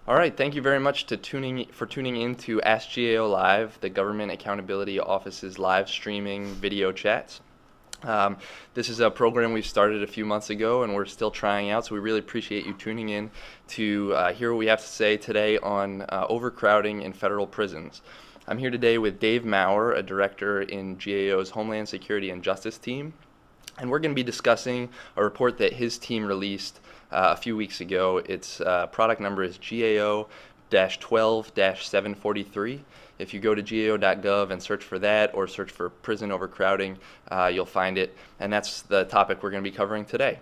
All right, thank you very much for tuning in to AskGAO Live, the Government Accountability Office's live streaming video chats. This is a program we started a few months ago and we're still trying out, so we really appreciate you tuning in to hear what we have to say today on overcrowding in federal prisons. I'm here today with Dave Maurer, a director in GAO's Homeland Security and Justice team, and we're going to be discussing a report that his team released a few weeks ago. Its product number is GAO-12-743. If you go to gao.gov and search for that or search for prison overcrowding, you'll find it, and that's the topic we're going to be covering today.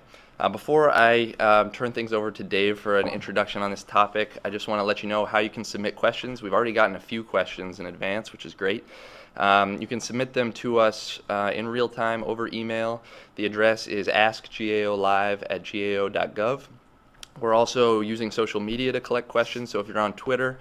Before I turn things over to Dave for an introduction on this topic, I just want to let you know how you can submit questions. We've already gotten a few questions in advance, which is great. You can submit them to us in real time over email. The address is AskGAOLive@gao.gov. We're also using social media to collect questions, so if you're on Twitter,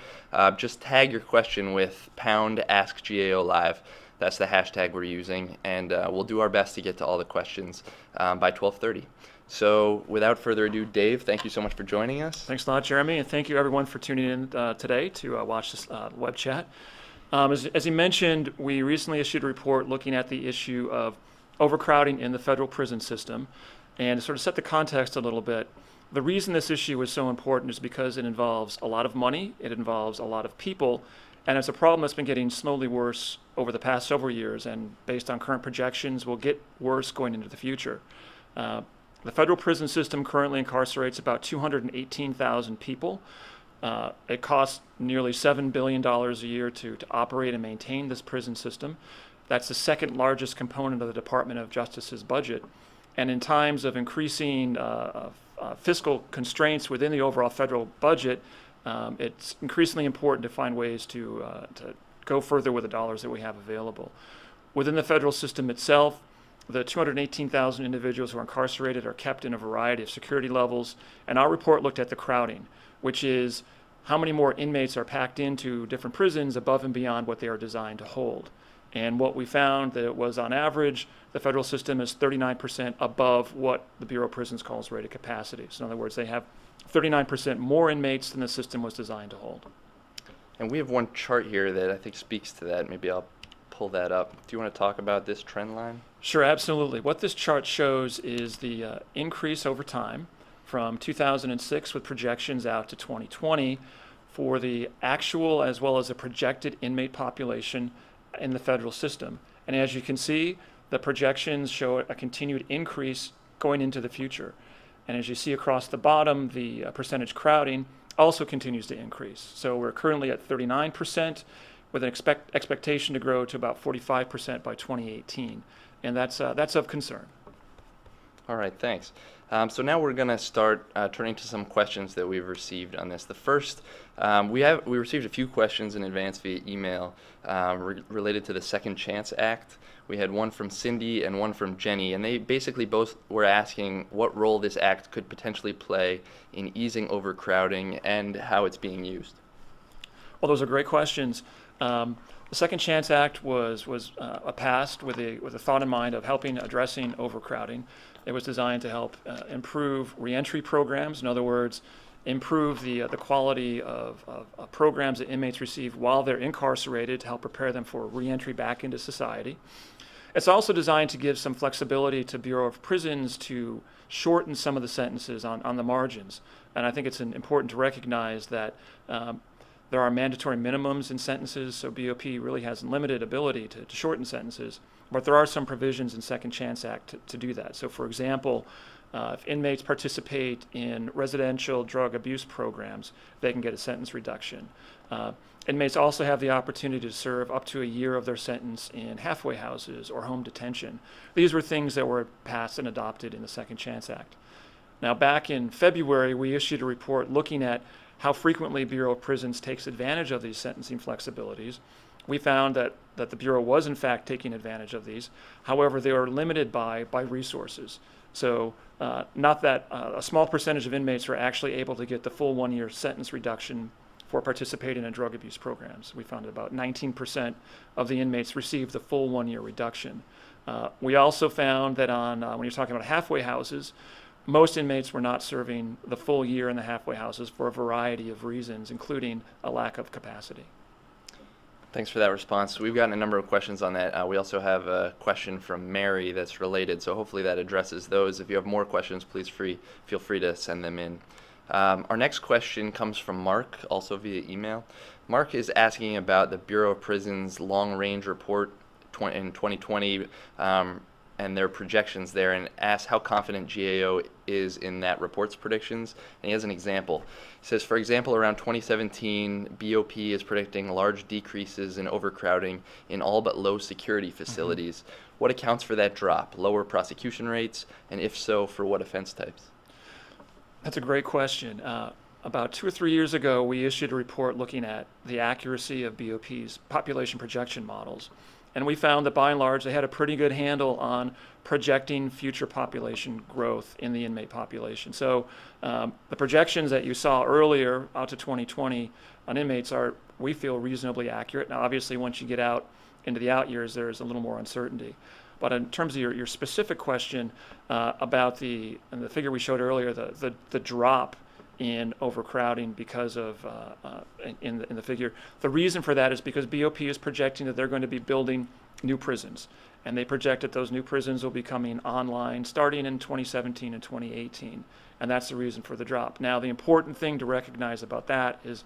just tag your question with #AskGAOLive. That's the hashtag we're using, and we'll do our best to get to all the questions by 12:30. So without further ado, Dave, thank you so much for joining us. Thanks a lot, Jeremy, and thank you everyone for tuning in today to watch this web chat. As you mentioned, we recently issued a report looking at the issue of overcrowding in the federal prison system. And to sort of set the context a little bit, the reason this issue is so important is because it involves a lot of money, it involves a lot of people, and it's a problem that's been getting slowly worse over the past several years, and based on current projections will get worse going into the future. The federal prison system currently incarcerates about 218,000 people. It costs nearly $7 billion a year to operate and maintain this prison system. That's the second largest component of the Department of Justice's budget. And in times of increasing fiscal constraints within the overall federal budget, it's increasingly important to find ways to go further with the dollars that we have available. Within the federal system itself, the 218,000 individuals who are incarcerated are kept in a variety of security levels, and our report looked at the crowding, which is how many more inmates are packed into different prisons above and beyond what they are designed to hold. And what we found that it was, on average, the federal system is 39% above what the Bureau of Prisons calls rated capacity. So in other words, they have 39% more inmates than the system was designed to hold. And we have one chart here that I think speaks to that. Maybe I'll pull that up. Do you want to talk about this trend line? Sure, absolutely. What this chart shows is the increase over time from 2006 with projections out to 2020 for the actual as well as the projected inmate population in the federal system. And as you can see, the projections show a continued increase going into the future. And as you see across the bottom, the percentage crowding also continues to increase. So we're currently at 39% with an expectation to grow to about 45% by 2018. And that's of concern. All right, thanks. So now we're going to start turning to some questions that we've received on this. The first, we received a few questions in advance via email related to the Second Chance Act. We had one from Cindy and one from Jenny, and they basically both were asking what role this act could potentially play in easing overcrowding and how it's being used. Well, those are great questions. The Second Chance Act was passed with a thought in mind of addressing overcrowding. It was designed to help improve reentry programs. In other words, improve the quality of programs that inmates receive while they're incarcerated to help prepare them for reentry back into society. It's also designed to give some flexibility to Bureau of Prisons to shorten some of the sentences on the margins. And I think it's important to recognize that there are mandatory minimums in sentences, so BOP really has limited ability to shorten sentences, but there are some provisions in Second Chance Act to do that. So for example, if inmates participate in residential drug abuse programs, they can get a sentence reduction. Inmates also have the opportunity to serve up to a year of their sentence in halfway houses or home detention. These were things that were passed and adopted in the Second Chance Act. Now, back in February, we issued a report looking at how frequently Bureau of Prisons takes advantage of these sentencing flexibilities. We found that the Bureau was in fact taking advantage of these. However, they are limited by resources. So not that a small percentage of inmates are actually able to get the full 1-year sentence reduction for participating in drug abuse programs. We found that about 19% of the inmates received the full 1-year reduction. We also found that when you're talking about halfway houses, most inmates were not serving the full year in the halfway houses for a variety of reasons, including a lack of capacity. Thanks for that response. We've gotten a number of questions on that. We also have a question from Mary that's related, so hopefully that addresses those. If you have more questions, please feel free to send them in. Our next question comes from Mark, also via email. Mark is asking about the Bureau of Prisons long-range report in 2020 and their projections there, and asks how confident GAO is in that report's predictions. And he has an example. He says, for example, around 2017, BOP is predicting large decreases in overcrowding in all but low security facilities. What accounts for that drop? Lower prosecution rates, and if so, for what offense types? That's a great question. About 2 or 3 years ago, we issued a report looking at the accuracy of BOP's population projection models. And we found that by and large, they had a pretty good handle on projecting future population growth in the inmate population. So the projections that you saw earlier out to 2020 on inmates are, we feel, reasonably accurate. Now, obviously, once you get out into the out years, there's a little more uncertainty. But in terms of your specific question about the figure we showed earlier, the drop in overcrowding because of in the figure. The reason for that is because BOP is projecting that they're going to be building new prisons, and they project that those new prisons will be coming online starting in 2017 and 2018, and that's the reason for the drop. Now, the important thing to recognize about that is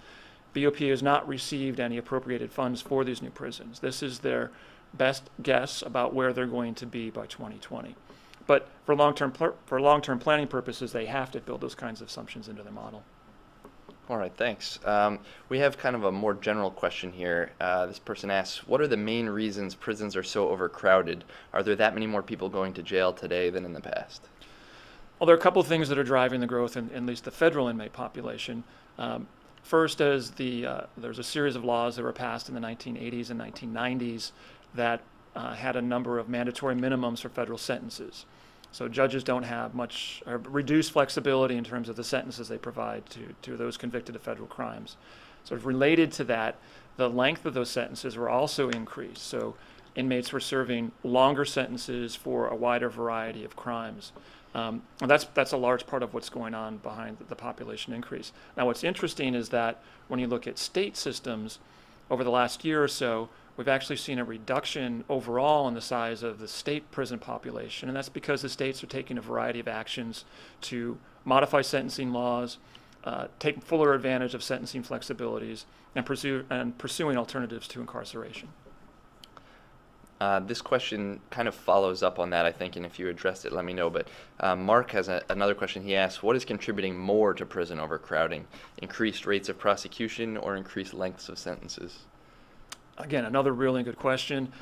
BOP has not received any appropriated funds for these new prisons. This is their best guess about where they're going to be by 2020. But for long-term planning purposes, they have to build those kinds of assumptions into their model. All right, thanks. We have kind of a more general question here. This person asks, what are the main reasons prisons are so overcrowded? Are there that many more people going to jail today than in the past? Well, there are a couple of things that are driving the growth in at least the federal inmate population. First is there's a series of laws that were passed in the 1980s and 1990s that had a number of mandatory minimums for federal sentences. So judges don't have much, or reduced flexibility in terms of the sentences they provide to those convicted of federal crimes. Sort of related to that, the length of those sentences were also increased. So inmates were serving longer sentences for a wider variety of crimes. And that's a large part of what's going on behind the population increase. Now, what's interesting is that when you look at state systems over the last year or so, we've actually seen a reduction overall in the size of the state prison population, and that's because the states are taking a variety of actions to modify sentencing laws, take fuller advantage of sentencing flexibilities, and pursuing alternatives to incarceration. This question kind of follows up on that, I think, and if you addressed it, let me know. But Mark has another question. He asks, what is contributing more to prison overcrowding? Increased rates of prosecution or increased lengths of sentences? Again, another really good question.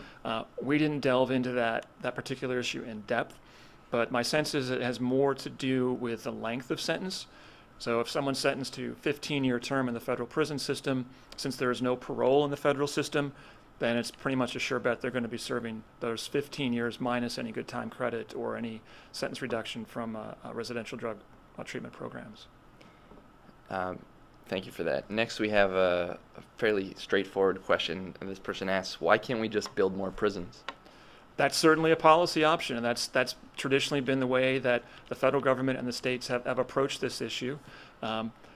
We didn't delve into that particular issue in depth, but my sense is it has more to do with the length of sentence. So if someone's sentenced to a 15-year term in the federal prison system, since there is no parole in the federal system, then it's pretty much a sure bet they're going to be serving those 15 years minus any good time credit or any sentence reduction from residential drug treatment programs. Thank you for that. Next, we have a fairly straightforward question. This person asks, why can't we just build more prisons? That's certainly a policy option, and that's traditionally been the way that the federal government and the states have approached this issue.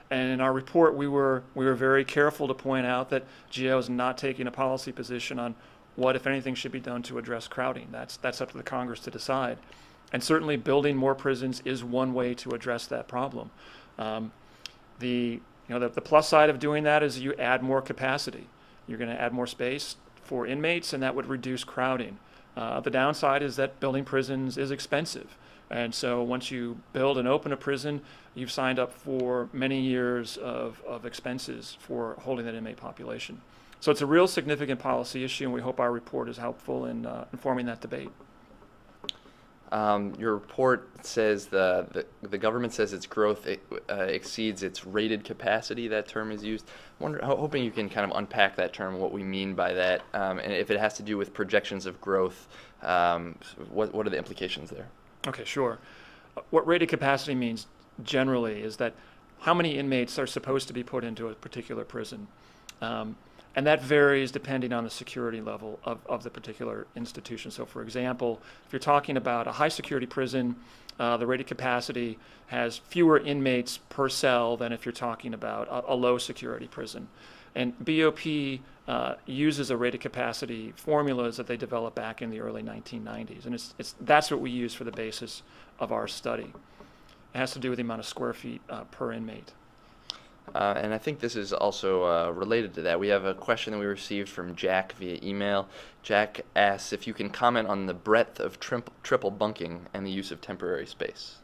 And in our report, we were very careful to point out that GAO is not taking a policy position on what, if anything, should be done to address crowding. That's up to the Congress to decide. And certainly building more prisons is one way to address that problem. The plus side of doing that is you add more capacity. You're going to add more space for inmates, and that would reduce crowding. The downside is that building prisons is expensive. And so once you build and open a prison, you've signed up for many years of expenses for holding that inmate population. So it's a real significant policy issue, and we hope our report is helpful in informing that debate. Your report says the government says its growth exceeds its rated capacity. That term is used. Hoping you can kind of unpack that term, what we mean by that, and if it has to do with projections of growth, what are the implications there? Okay, sure. What rated capacity means generally is that how many inmates are supposed to be put into a particular prison. And And that varies depending on the security level of the particular institution. So for example, if you're talking about a high security prison, the rated capacity has fewer inmates per cell than if you're talking about a low security prison. And BOP uses a rated capacity formulas that they developed back in the early 1990s. And that's what we use for the basis of our study. It has to do with the amount of square feet per inmate. And I think this is also related to that. We have a question that we received from Jack via email. Jack asks if you can comment on the breadth of triple bunking and the use of temporary space.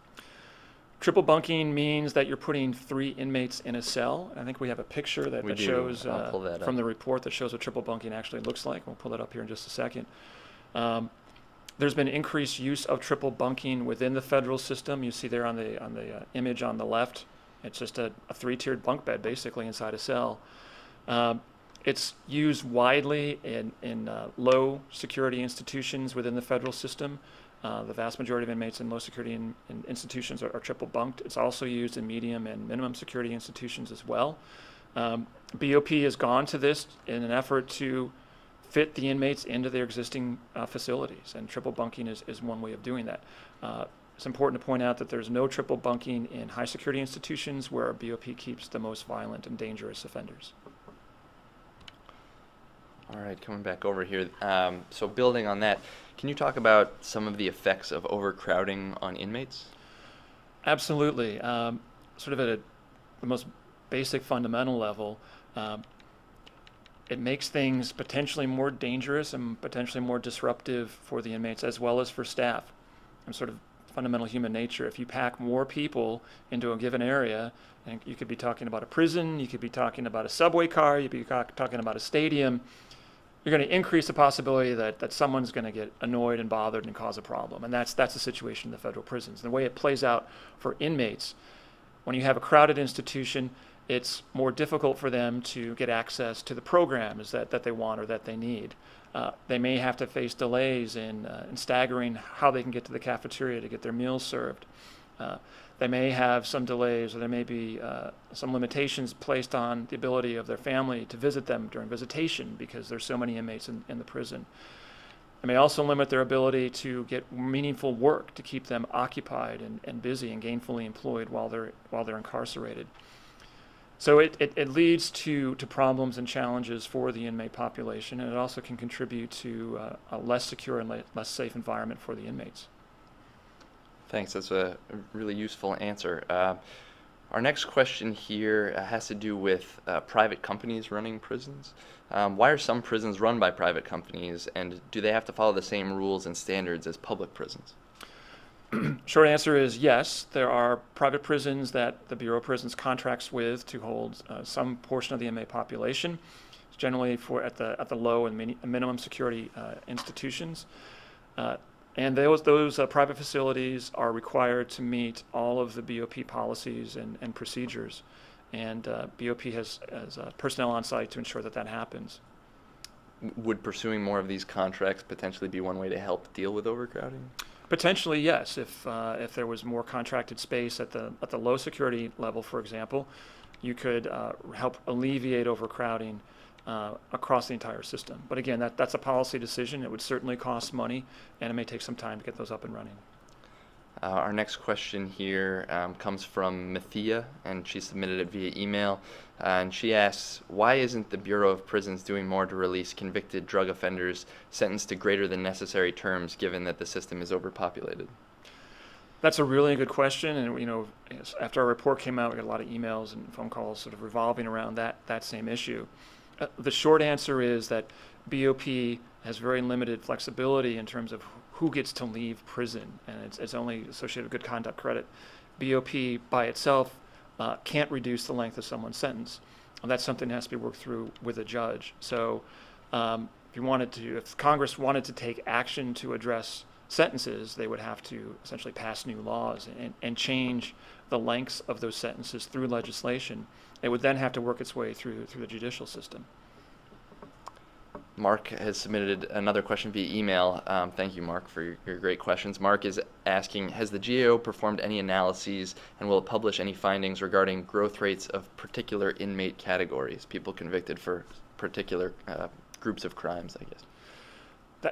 Triple bunking means that you're putting 3 inmates in a cell. I think we have a picture that shows from the report that shows what triple bunking actually looks like. We'll pull that up here in just a second. There's been increased use of triple bunking within the federal system. You see there on the image on the left. It's just a 3-tiered bunk bed, basically, inside a cell. It's used widely in low security institutions within the federal system. The vast majority of inmates in low security institutions are triple bunked. It's also used in medium and minimum security institutions as well. BOP has gone to this in an effort to fit the inmates into their existing facilities, and triple bunking is one way of doing that. It's important to point out that there's no triple bunking in high security institutions where BOP keeps the most violent and dangerous offenders. All right, coming back over here. So building on that, can you talk about some of the effects of overcrowding on inmates? Absolutely. Sort of at the most basic fundamental level, it makes things potentially more dangerous and potentially more disruptive for the inmates as well as for staff. And sort of fundamental human nature. If you pack more people into a given area, and you could be talking about a prison, you could be talking about a subway car, you could be talking about a stadium, you're going to increase the possibility that someone's going to get annoyed and bothered and cause a problem. And that's the situation in the federal prisons. And the way it plays out for inmates, when you have a crowded institution, it's more difficult for them to get access to the programs that they want or that they need. They may have to face delays in staggering how they can get to the cafeteria to get their meals served. They may have some delays, or there may be some limitations placed on the ability of their family to visit them during visitation because there's so many inmates in the prison. It may also limit their ability to get meaningful work to keep them occupied and busy and gainfully employed while they're incarcerated. So it leads to problems and challenges for the inmate population, and it also can contribute to a less secure and less safe environment for the inmates. Thanks. That's a really useful answer. Our next question here has to do with private companies running prisons. Why are some prisons run by private companies, and do they have to follow the same rules and standards as public prisons? Short answer is yes. There are private prisons that the Bureau of Prisons contracts with to hold some portion of the inmate population. It's generally at the low and minimum security institutions. And those private facilities are required to meet all of the BOP policies and procedures. And BOP has personnel on site to ensure that happens. Would pursuing more of these contracts potentially be one way to help deal with overcrowding? Potentially, yes. If there was more contracted space at the low security level, for example, you could help alleviate overcrowding across the entire system. But again, that's a policy decision. It would certainly cost money, and it may take some time to get those up and running. Our next question here comes from Mathia, and she submitted it via email. And she asks, why isn't the Bureau of Prisons doing more to release convicted drug offenders sentenced to greater than necessary terms, given that the system is overpopulated? That's a really good question, and after our report came out, we got a lot of emails and phone calls sort of revolving around that same issue. The short answer is that BOP has very limited flexibility in terms of who gets to leave prison, and it's only associated with good conduct credit. BOP by itself can't reduce the length of someone's sentence. And that's something that has to be worked through with a judge. So if Congress wanted to take action to address sentences, they would have to essentially pass new laws and change the lengths of those sentences through legislation. It would then have to work its way through the judicial system. Mark has submitted another question via email. Thank you, Mark, for your great questions. Mark is asking, has the GAO performed any analyses and will it publish any findings regarding growth rates of particular inmate categories, people convicted for particular groups of crimes, I guess?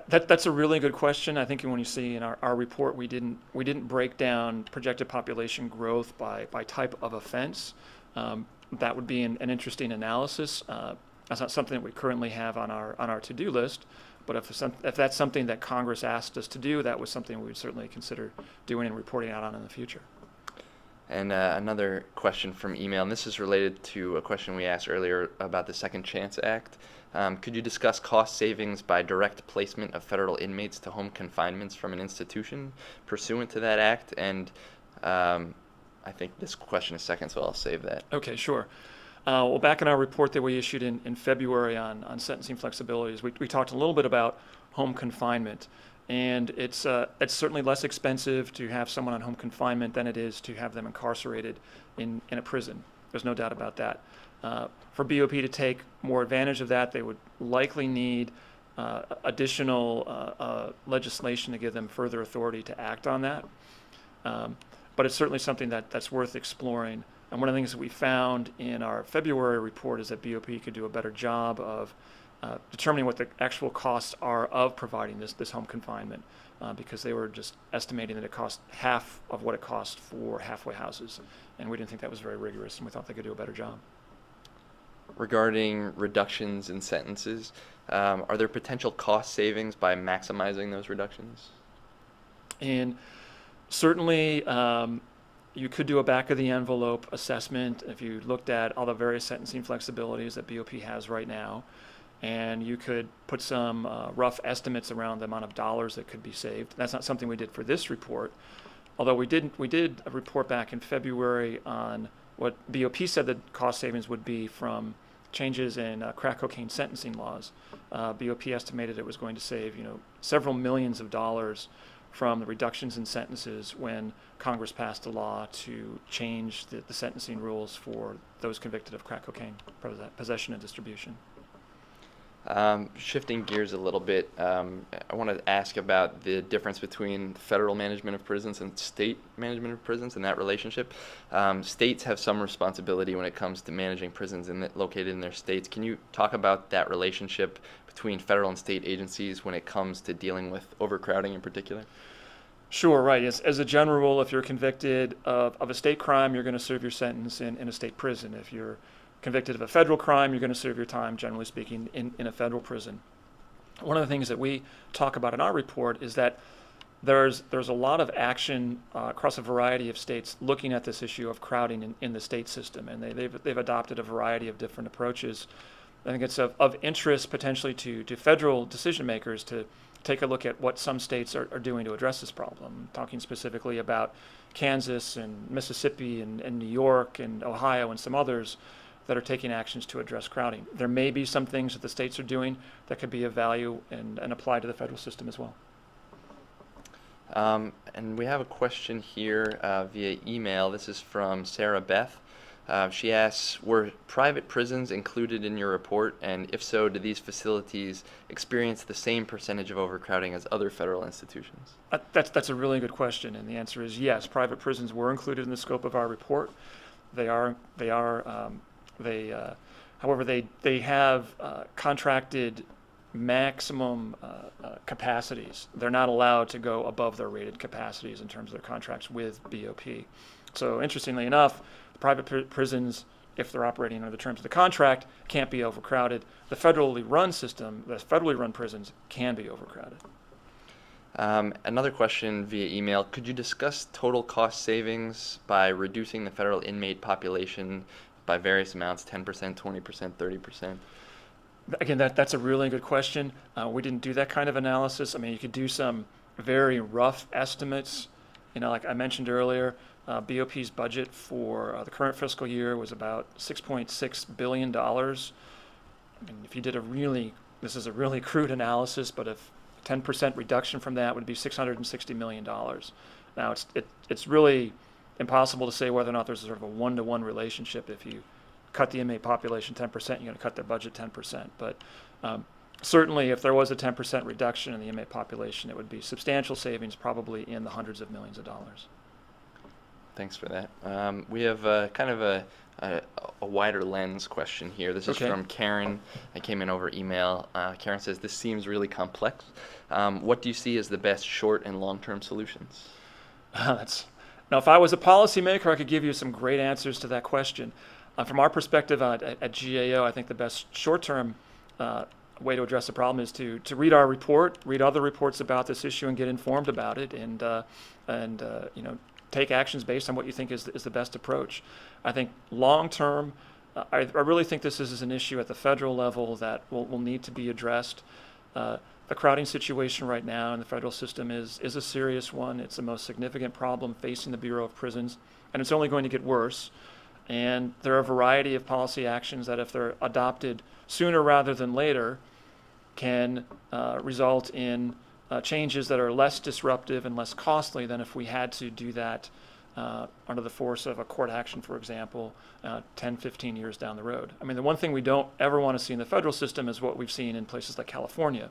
That's a really good question. I think when you see in our report, we didn't break down projected population growth by type of offense. That would be an interesting analysis. That's not something that we currently have on our to-do list, but if that's something that Congress asked us to do, that was something we would certainly consider doing and reporting out on in the future. And another question from email, and this is related to a question we asked earlier about the Second Chance Act. Could you discuss cost savings by direct placement of federal inmates to home confinements from an institution pursuant to that act? And I think this question is second, so I'll save that. Okay, sure. Well, back in our report that we issued in February on sentencing flexibilities, we talked a little bit about home confinement. And it's certainly less expensive to have someone on home confinement than it is to have them incarcerated in a prison. There's no doubt about that. For BOP to take more advantage of that, they would likely need additional legislation to give them further authority to act on that. But it's certainly something that's worth exploring. And one of the things that we found in our February report is that BOP could do a better job of determining what the actual costs are of providing this home confinement, because they were just estimating that it cost half of what it cost for halfway houses, and we didn't think that was very rigorous, and we thought they could do a better job. Regarding reductions in sentences, are there potential cost savings by maximizing those reductions? And certainly, you could do a back-of-the-envelope assessment if you looked at all the various sentencing flexibilities that BOP has right now. And you could put some rough estimates around the amount of dollars that could be saved. That's not something we did for this report, although we did a report back in February on what BOP said the cost savings would be from changes in crack cocaine sentencing laws. BOP estimated it was going to save, several millions of dollars from the reductions in sentences when Congress passed a law to change the sentencing rules for those convicted of crack cocaine possession and distribution. Shifting gears a little bit, I want to ask about the difference between federal management of prisons and state management of prisons and that relationship. States have some responsibility when it comes to managing prisons located in their states. Can you talk about that relationship between federal and state agencies when it comes to dealing with overcrowding in particular? Sure, right. As a general rule, if you're convicted of a state crime, you're going to serve your sentence in a state prison. If you're convicted of a federal crime, you're going to serve your time, generally speaking, in a federal prison. One of the things that we talk about in our report is that there's a lot of action across a variety of states looking at this issue of crowding in the state system, and they've adopted a variety of different approaches. I think it's of interest potentially to federal decision makers to take a look at what some states are doing to address this problem. Talking specifically about Kansas and Mississippi and New York and Ohio and some others that are taking actions to address crowding. There may be some things that the states are doing that could be of value and apply to the federal system as well. And we have a question here via email. This is from Sarah Beth. She asks, were private prisons included in your report? And if so, do these facilities experience the same percentage of overcrowding as other federal institutions? That's a really good question, and the answer is yes. Private prisons were included in the scope of our report. However, they have contracted maximum capacities. They're not allowed to go above their rated capacities in terms of their contracts with BOP. So interestingly enough, the private prisons, if they're operating under the terms of the contract, can't be overcrowded. The federally run prisons can be overcrowded. Another question via email, could you discuss total cost savings by reducing the federal inmate population by various amounts, 10%, 20%, 30%? Again, that's a really good question. We didn't do that kind of analysis. I mean, you could do some very rough estimates. Like I mentioned earlier, BOP's budget for the current fiscal year was about $6.6 billion. I mean, if you did this is a really crude analysis, but if 10% reduction from that would be $660 million. Now, it's really impossible to say whether or not there's sort of a one-to-one relationship. If you cut the inmate population 10%, you're going to cut their budget 10%. But certainly, if there was a 10% reduction in the inmate population, it would be substantial savings, probably in the hundreds of millions of dollars. Thanks for that. We have kind of a a wider lens question here. This is Okay. from Karen. I came in over email. Karen says, this seems really complex. What do you see as the best short and long-term solutions? Now, if I was a policymaker, I could give you some great answers to that question. From our perspective at GAO, I think the best short-term way to address the problem is to read our report, read other reports about this issue, and get informed about it, and take actions based on what you think is the best approach. I think long-term, I really think this is an issue at the federal level that will need to be addressed. The crowding situation right now in the federal system is a serious one. It's the most significant problem facing the Bureau of Prisons, and it's only going to get worse. And there are a variety of policy actions that, if they're adopted sooner rather than later, can result in changes that are less disruptive and less costly than if we had to do that under the force of a court action, for example, 10, 15 years down the road. I mean, the one thing we don't ever want to see in the federal system is what we've seen in places like California.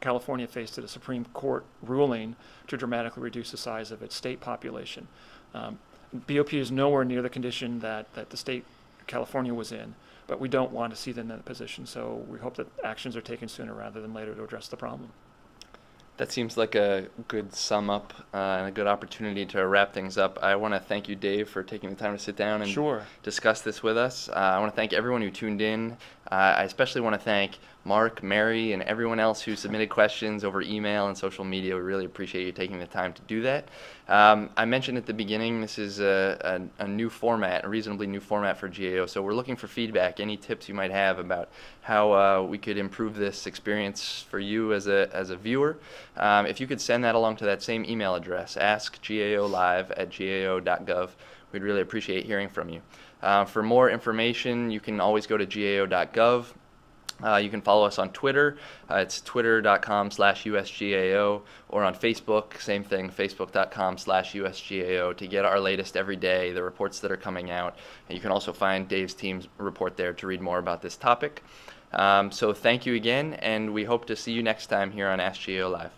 California faced a Supreme Court ruling to dramatically reduce the size of its state population. BOP is nowhere near the condition that the state California was in, but we don't want to see them in that position. So we hope that actions are taken sooner rather than later to address the problem. That seems like a good sum up and a good opportunity to wrap things up. I want to thank you, Dave, for taking the time to sit down and Sure. discuss this with us. I want to thank everyone who tuned in. I especially want to thank Mark, Mary, and everyone else who submitted questions over email and social media. We really appreciate you taking the time to do that. I mentioned at the beginning, this is a new format, a reasonably new format for GAO, so we're looking for feedback, any tips you might have about how we could improve this experience for you as a viewer. If you could send that along to that same email address, askgaolive@gao.gov, we'd really appreciate hearing from you. For more information, you can always go to gao.gov. You can follow us on Twitter. It's twitter.com/USGAO, or on Facebook, same thing, facebook.com/USGAO, to get our latest every day, the reports that are coming out. And you can also find Dave's team's report there to read more about this topic. So thank you again, and we hope to see you next time here on AskGAO Live.